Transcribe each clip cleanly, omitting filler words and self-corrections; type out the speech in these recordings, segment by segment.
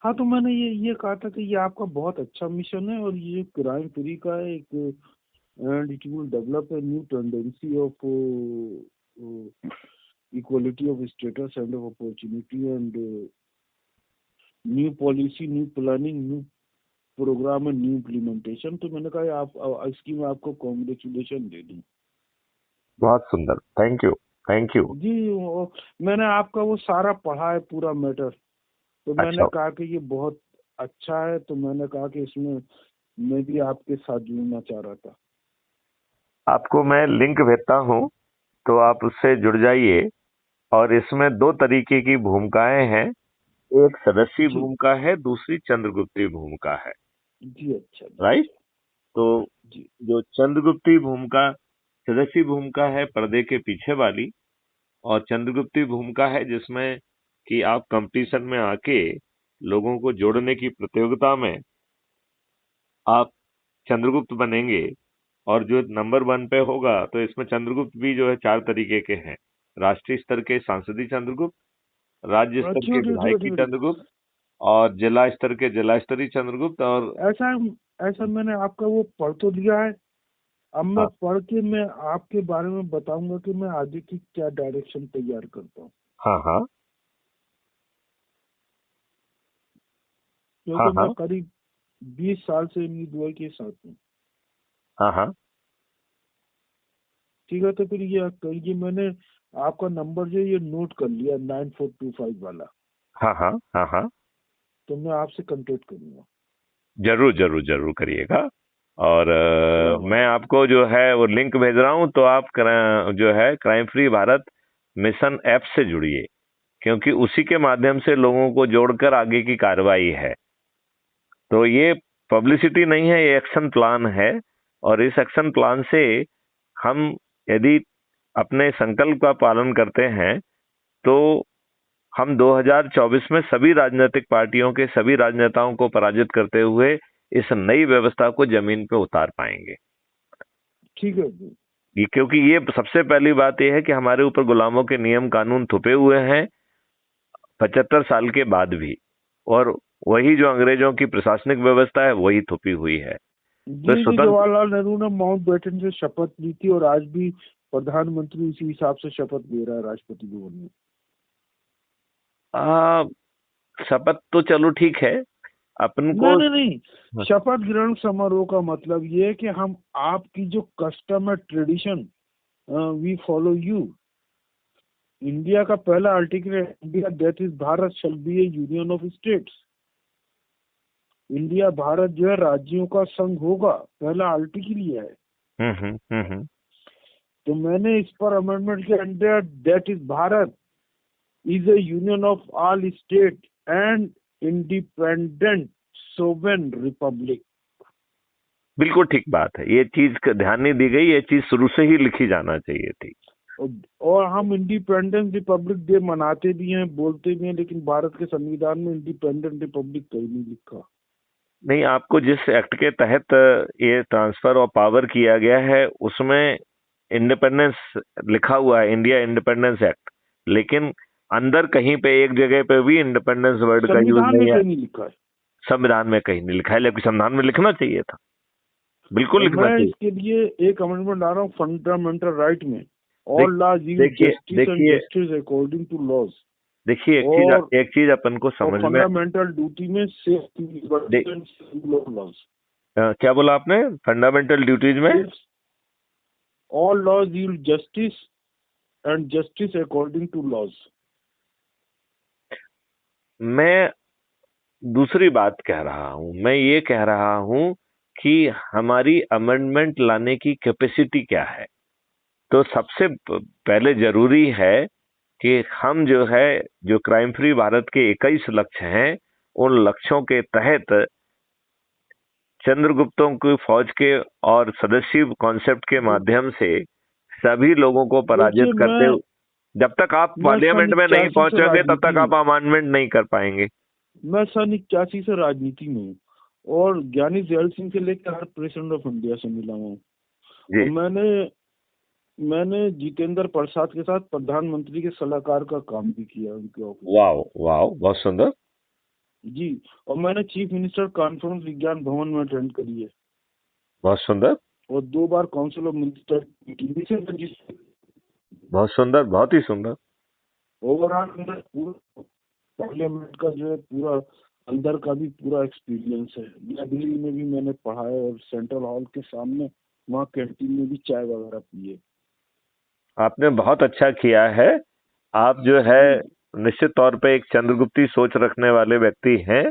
हाँ, तो मैंने ये कहा था कि ये आपका बहुत अच्छा मिशन है और ये क्राइम फ्री का है एक, and it will develop a new tendency of equality of status and of opportunity and new policy, new planning, new program and new implementation. तो मैंने कहा आप इसकी मैं आपको कॉन्ग्रेचुलेशन दे दूं। बहुत सुंदर, थैंक यू, थैंक यू। जी, मैंने आपका वो सारा पढ़ा है पूरा मैटर, तो मैंने अच्छा, कहा कि ये बहुत अच्छा है, तो मैंने कहा कि इसमें मैं भी आपके साथ जुड़ना चाह रहा था। आपको मैं लिंक भेजता हूँ, तो आप उससे जुड़ जाइए। और इसमें दो तरीके की भूमिकाएं हैं, एक सदस्यीय जी भूमिका है, दूसरी चंद्रगुप्ती भूमिका है। जी, अच्छा जी, राइट। अच्छा तो जी। जो चंद्रगुप्ती भूमिका, सदस्यीय भूमिका है पर्दे के पीछे वाली, और चंद्रगुप्ती भूमिका है जिसमें कि आप कंपटीशन में आके लोगों को जोड़ने की प्रतियोगिता में आप चंद्रगुप्त बनेंगे। और जो नंबर 1 पे होगा, तो इसमें चंद्रगुप्त भी जो है 4 तरीके के हैं। राष्ट्रीय स्तर के सांसदीय चंद्रगुप्त, राज्य स्तर ठीक है, के ठीक है, विधायकी ठीक है। चंद्रगुप्त, और जिला स्तर के जिला स्तरीय चंद्रगुप्त। और ऐसा ऐसा मैंने आपका वो पढ़ तो लिया है। अब मैं हाँ पढ़ के मैं आपके बारे में बताऊंगा कि मैं आगे की क्या डायरेक्शन तैयार करता हूँ, हाँ हाँ हाँ क्योंकि मैं हाँ करीब 20 साल से इनकी दुआई के साथ हूँ। हाँ हाँ ठीक है, तो फिर ये मैंने आपका नंबर जो है ये नोट कर लिया, 9425 वाला। हाँ हाँ हाँ हाँ। तो मैं आपसे कांटेक्ट करूंगा। जरूर जरूर जरूर करिएगा। और तो मैं आपको जो है वो लिंक भेज रहा हूँ, तो आप जो है crime free Bharat mission app से जुड़िए, क्योंकि उसी के माध्यम से लोगों को जोड़कर आगे की कार्रवाई है। तो ये पब्लिसिटी नहीं है, ये एक्शन प्लान है। और इस एक्शन प्लान से हम यदि अपने संकल्प का पालन करते हैं, तो हम 2024 में सभी राजनीतिक पार्टियों के सभी राजनेताओं को पराजित करते हुए इस नई व्यवस्था को जमीन पे उतार पाएंगे। ठीक है जी। क्योंकि ये सबसे पहली बात यह है कि हमारे ऊपर गुलामों के नियम कानून थुपे हुए हैं 75 साल के बाद भी। और वही जो अंग्रेजों की प्रशासनिक व्यवस्था है वही थुपी हुई है। तो जी जी, स्वतंत्र, जवाहरलाल नेहरू ने माउंटबेटन से शपथ ली थी और आज भी प्रधानमंत्री उसी हिसाब से शपथ ले रहा है राष्ट्रपति भवन में। आ, शपथ तो चलो ठीक है, अपन नहीं को। नहीं नहीं, शपथ ग्रहण समारोह का मतलब ये है कि हम आपकी जो कस्टम है, tradition, we follow you. India का पहला आर्टिकल है, India that is Bharat shall be a union of states. India Bharat जो है राज्यों का संघ होगा, पहला आर्टिकल ये है। हम्म। तो मैंने इस पर अमेंडमेंट के अंदर that is Bharat is a union of all state and independent sovereign republic। बिल्कुल ठीक बात है, ये चीज का ध्यान नहीं दी गई, ये चीज शुरू से ही लिखी जाना चाहिए थी। और हम इंडिपेंडेंट रिपब्लिक डे मनाते भी हैं, बोलते भी हैं, लेकिन भारत के संविधान में इंडिपेंडेंट रिपब्लिक कहीं नहीं लिखा। नहीं, आपको जिस एक्ट के तहत ये ट्रांसफर ऑफ पावर किया गया है उसमें इंडिपेंडेंस लिखा हुआ है, इंडिया इंडिपेंडेंस एक्ट। लेकिन अंदर कहीं पे एक जगह पे भी इंडिपेंडेंस वर्ड का यूज संविधान में नहीं है। कहीं नहीं लिखा है। संविधान में कहीं नहीं लिखा है, लेकिन संविधान में लिखना चाहिए था, बिल्कुल और लिखना मैं चाहिए। इसके लिए एक अमेंडमेंट ला रहा हूँ, फंडामेंटल राइट में, देख ऑल लॉज यू देखिए जस्टिस एंड देखिए जस्टिस अकॉर्डिंग टू लॉज। देखिए, और एक चीज अपन को समझ में। फंडामेंटल ड्यूटी में safety, liberty and rule of laws. क्या बोला आपने, फंडामेंटल ड्यूटीज में? All laws you justice and justice according to laws. मैं दूसरी बात कह रहा हूं, मैं ये कह रहा हूं कि हमारी अमेंडमेंट लाने की कैपेसिटी क्या है। तो सबसे पहले जरूरी है कि हम जो है, जो क्राइम फ्री भारत के 21 लक्ष्य हैं, उन लक्ष्यों के तहत चंद्रगुप्तों की फौज के और सदस्यीय कॉन्सेप्ट के माध्यम से सभी लोगों को देखिए, पराजित करते मैं जब तक आप मैं सन पार्लियामेंट में नहीं 81 से पहुंचोगे तब राजनीति तक में आप हूँ। अमेंडमेंट नहीं कर पाएंगे। मैं सन 81 से राजनीति में हूँ और ज्ञानी जैल सिंह से लेकर हर प्रेसिडेंट ऑफ इंडिया से मिला हूँ। और जी। मैंने जितेंद्र प्रसाद के साथ प्रधानमंत्री के सलाहकार का काम भी किया उनके ऑफिस में। वाह वाह, बहुत सुंदर। जी, और मैंने चीफ मिनिस्टर कॉन्फ्रेंस विज्ञान भवन में अटेंड करी है, बहुत सुंदर, और 2 bar council of minister meeting भी से रजिस्टर। बहुत सुंदर, बहुत ही सुंदर। ओवरऑल मेरा पूरा पार्लियामेंट का जो है पूरा अंदर का भी पूरा एक्सपीरियंस है। लाइब्रेरी में भी मैंने पढ़ा है, और सेंट्रल हॉल के सामने वहाँ कैंटीन में भी चाय वगैरह पिए। आपने बहुत अच्छा किया है। आप जो है निश्चित तौर पे एक चंद्रगुप्ती सोच रखने वाले व्यक्ति हैं।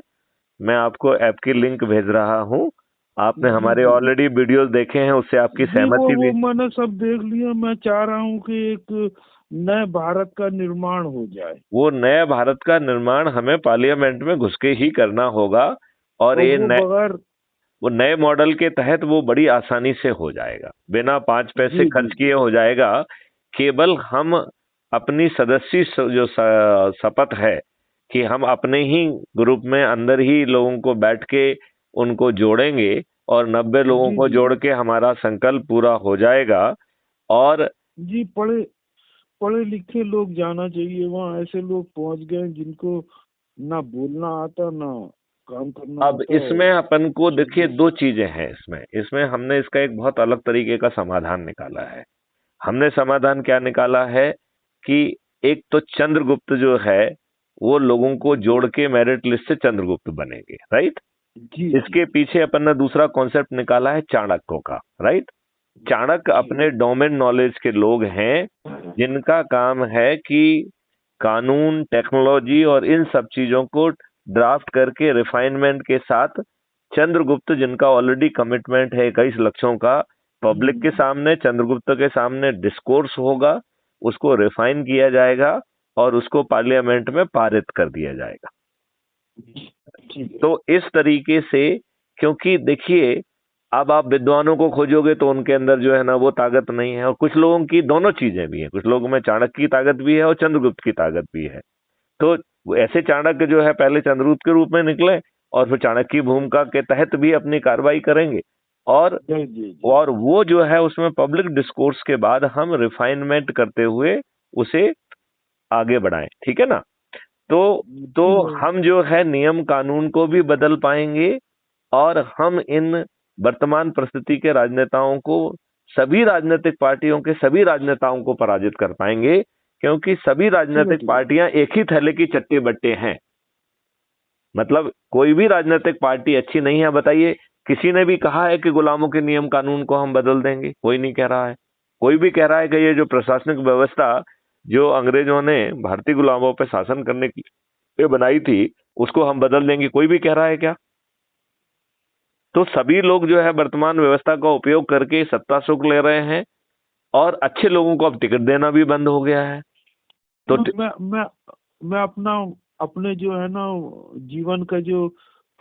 मैं आपको ऐप की लिंक भेज रहा हूँ। आपने जी हमारे जी ऑलरेडी वीडियोस देखे हैं, उससे आपकी जी, वो सहमति भी। मैंने सब देख लिया। मैं चाह रहा हूँ कि एक नए भारत का निर्माण हो जाए, वो नए भारत का निर्माण हमें पार्लियामेंट में घुस के ही करना होगा, और और ये वो बगैर। वो नए मॉडल के तहत वो बड़ी आसानी से हो जाएगा, बिना 5 पैसे जी जी खर्च किए हो जाएगा। केवल हम अपनी सदस्य जो शपथ है कि हम अपने ही ग्रुप में अंदर ही लोगों को बैठ के उनको जोड़ेंगे, और 90 लोगों जी को जी जोड़ के हमारा संकल्प पूरा हो जाएगा। और जी, पढ़े पढ़े लिखे लोग जाना चाहिए वहाँ। ऐसे लोग पहुंच गए जिनको ना बोलना आता, ना काम करना अब आता, और इसमें अपन को सब देखिए लोग। 2 चीजें हैं। इसमें हमने इसका एक बहुत अलग तरीके का समाधान निकाला है। हमने समाधान क्या निकाला है कि एक तो चंद्रगुप्त जो है वो लोगों को जोड़ के मेरिट लिस्ट से चंद्रगुप्त बनेंगे, राइट। जी जी इसके पीछे अपन ने दूसरा कॉन्सेप्ट निकाला है चाणक्यों का, राइट। चाणक्य जी अपने डोमेन नॉलेज के लोग हैं, जिनका काम है कि कानून, टेक्नोलॉजी और इन सब चीजों को ड्राफ्ट करके रिफाइनमेंट के साथ चंद्रगुप्त, जिनका ऑलरेडी कमिटमेंट है 21 लक्षों का, पब्लिक के सामने, चंद्रगुप्त के सामने डिस्कोर्स होगा, उसको रिफाइन किया जाएगा और उसको पार्लियामेंट में पारित कर दिया जाएगा। ठीक है। तो इस तरीके से, क्योंकि देखिए अब आप विद्वानों को खोजोगे तो उनके अंदर जो है ना वो ताकत नहीं है, और कुछ लोगों की दोनों चीजें भी हैं। कुछ लोगों में चाणक्य की ताकत भी है और चंद्रगुप्त की ताकत भी है। तो ऐसे चाणक्य जो है पहले चंद्रगुप्त के रूप में निकले, और फिर चाणक्य की भूमिका के तहत भी अपनी कार्रवाई करेंगे, और जी जी जी और वो जो है उसमें पब्लिक डिस्कोर्स के बाद हम रिफाइनमेंट करते हुए उसे आगे बढ़ाएं, ठीक है ना। तो ठीक है। हम जो है नियम कानून को भी बदल पाएंगे, और हम इन वर्तमान परिस्थिति के राजनेताओं को, सभी राजनीतिक पार्टियों के सभी राजनेताओं को पराजित कर पाएंगे, क्योंकि सभी ठीक है। राजनीतिक ठीक है। पार्टियां एक ही थैले की चट्टे बट्टे हैं। मतलब कोई भी राजनीतिक पार्टी अच्छी नहीं है, बताइए। किसी ने भी कहा है कि गुलामों के नियम कानून को हम बदल देंगे? कोई नहीं कह रहा है। कोई भी कह रहा है कि ये जो प्रशासनिक व्यवस्था जो अंग्रेजों ने भारतीय गुलामों पर शासन करने की पे बनाई थी, उसको हम बदल देंगे? कोई भी कह रहा है क्या? तो सभी लोग जो है वर्तमान व्यवस्था का उपयोग करके सत्ता सुख ले रहे हैं, और अच्छे लोगों को अब टिकट देना भी बंद हो गया है। तो मैं अपना अपने जो है ना जीवन का जो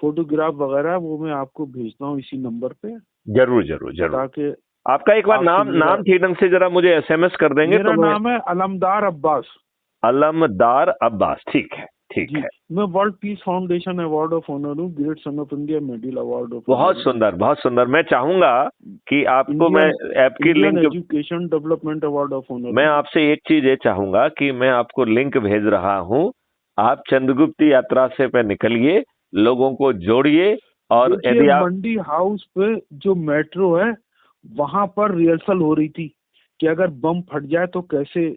फोटोग्राफ वगैरह वो मैं आपको भेजता हूँ इसी नंबर पे, जरूर जरूर जरूर। ताकि आपका एक बार आपसे नाम ठीक ढंग से जरा मुझे एसएमएस कर देंगे मेरा तो मैं। नाम है अलमदार अब्बास। अलमदार अब्बास, ठीक है, ठीक जी, है। मैं world peace foundation award of honour हूँ, great son of India medal award of बहुत ऑनर, सुंदर, बहुत सुंदर। मैं चाहूंगा कि आपको मैं इंडियन ऐप की Indian link, education development award of honour मैं हूँ। आपसे एक चीज ये चाहूंगा कि मैं आपको लिंक भेज रहा हूं। आप चंद्रगुप्त यात्रा से पे निकलिए, लोगों को जोड़िए, और देखिए, यदि आप। मंडी हाउस पे जो मेट्रो है वहां पर रिहर्सल हो रही थी कि अगर बम फट जाए तो कैसे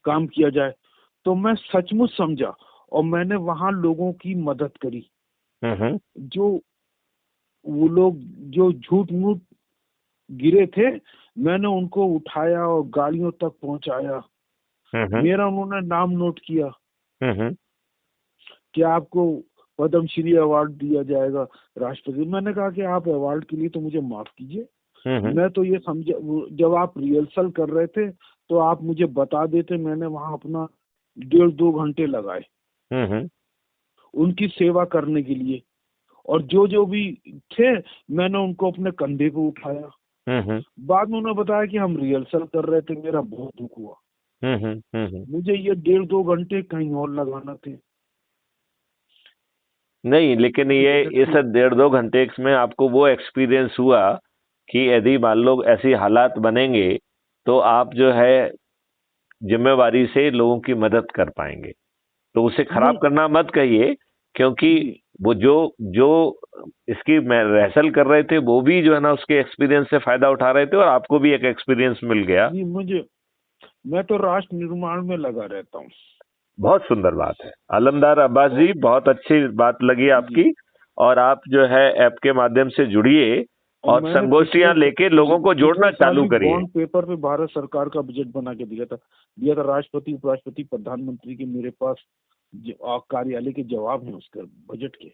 काम किया जाए। तो मैं सचमुच समझा, और मैंने वहां लोगों की मदद करी। हम्म जो वो लोग जो झूठ मूठ गिरे थे, मैंने उनको उठाया और गाड़ियों तक पहुंचाया। हम्म मेरा उन्होंने नाम नोट किया हम्म कि आपको पद्मश्री अवार्ड दिया जाएगा राष्ट्रपति। मैंने कहा कि आप अवार्ड के लिए तो मुझे माफ कीजिए, हम्म मैं तो ये समझा जब आप रिहर्सल कर रहे थे तो आप मुझे बता देते। मैंने वहां अपना 1.5-2 घंटे लगाए हम्म उनकी सेवा करने के लिए, और जो जो भी थे मैंने उनको अपने कंधे पे उठाया। हम्म बाद में उन्होंने बताया कि हम रिहर्सल कर रहे थे। मेरा बहुत दुख हुआ। मुझे ये 1.5-2 घंटे कहीं और लगाना थे। नहीं, लेकिन ये इस 1.5-2 घंटे में आपको वो एक्सपीरियंस हुआ कि यदि मान लो ऐसी हालात बनेंगे तो आप जो है जिम्मेवारी से लोगों की मदद कर पाएंगे। तो उसे खराब नहीं, करना मत कहिए, क्योंकि वो जो जो इसकी रिहर्सल कर रहे थे वो भी जो है ना उसके एक्सपीरियंस से फायदा उठा रहे थे और आपको भी एक एक्सपीरियंस मिल गया। जी मैं तो राष्ट्र निर्माण में लगा रहता हूँ। बहुत सुंदर बात है अलमदार अब्बास जी, बहुत अच्छी बात लगी आपकी। और आप जो है ऐप के माध्यम से जुड़िए और संगोष्ठियां लेके लोगों को जोड़ना चालू करिए। बॉन्ड पेपर पे भारत सरकार का बजट बना के दिया था राष्ट्रपति, उपराष्ट्रपति, प्रधानमंत्री के मेरे पास कार्यालय के जवाब है उसके बजट के।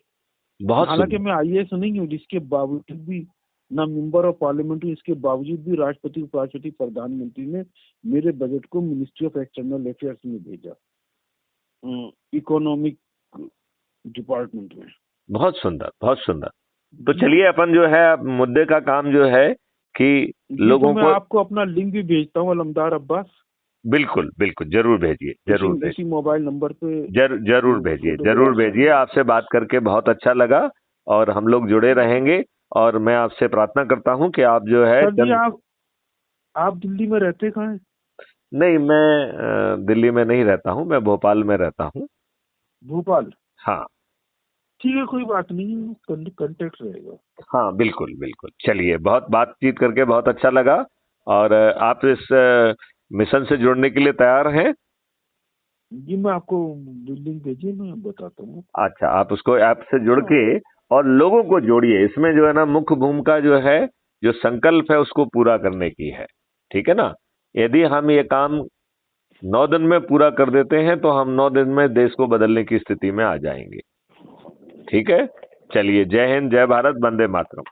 बहुत हालांकि मैं आईएएस नहीं हूँ, जिसके बावजूद भी ना मेंबर ऑफ पार्लियामेंट हूँ, इसके बावजूद भी राष्ट्रपति, उपराष्ट्रपति, प्रधानमंत्री ने मेरे बजट को मिनिस्ट्री ऑफ एक्सटर्नल अफेयर्स में भेजा, इकोनॉमिक डिपार्टमेंट में। बहुत सुंदर, बहुत सुंदर। तो चलिए अपन जो है अब मुद्दे का काम जो है कि लोगों को, मैं आपको अपना लिंक भी भेजता हूँ अलमदार अब्बास। बिल्कुल बिल्कुल, जरूर भेजिए, जरूर भेजिए, इसी मोबाइल नंबर पे जरूर भेजिए, जरूर भेजिए। आपसे बात करके बहुत अच्छा लगा और हम लोग जुड़े रहेंगे। और मैं आपसे प्रार्थना करता हूं कि आप जो है आप दिल्ली में रहते कहाँ हैं? नहीं, मैं दिल्ली में नहीं रहता हूं, मैं भोपाल में रहता हूं। भोपाल? हाँ ठीक है, कोई बात नहीं, कांटेक्ट रहेगा। हाँ बिल्कुल बिल्कुल। चलिए, बहुत बातचीत करके बहुत अच्छा लगा। और आप इस मिशन से जुड़ने के लिए तैयार हैं? जी, मैं आपको लिंक भेजिए, मैं बताता हूँ। अच्छा, आप उसको ऐप से जुड़ के और लोगों को जोड़िए। इसमें जो है ना मुख्य भूमिका जो है, जो संकल्प है उसको पूरा करने की है। ठीक है ना? यदि हम ये काम 9 दिन में पूरा कर देते हैं तो हम 9 दिन में देश को बदलने की स्थिति में आ जाएंगे। ठीक है? चलिए, जय हिंद, जय भारत, वंदे मातरम।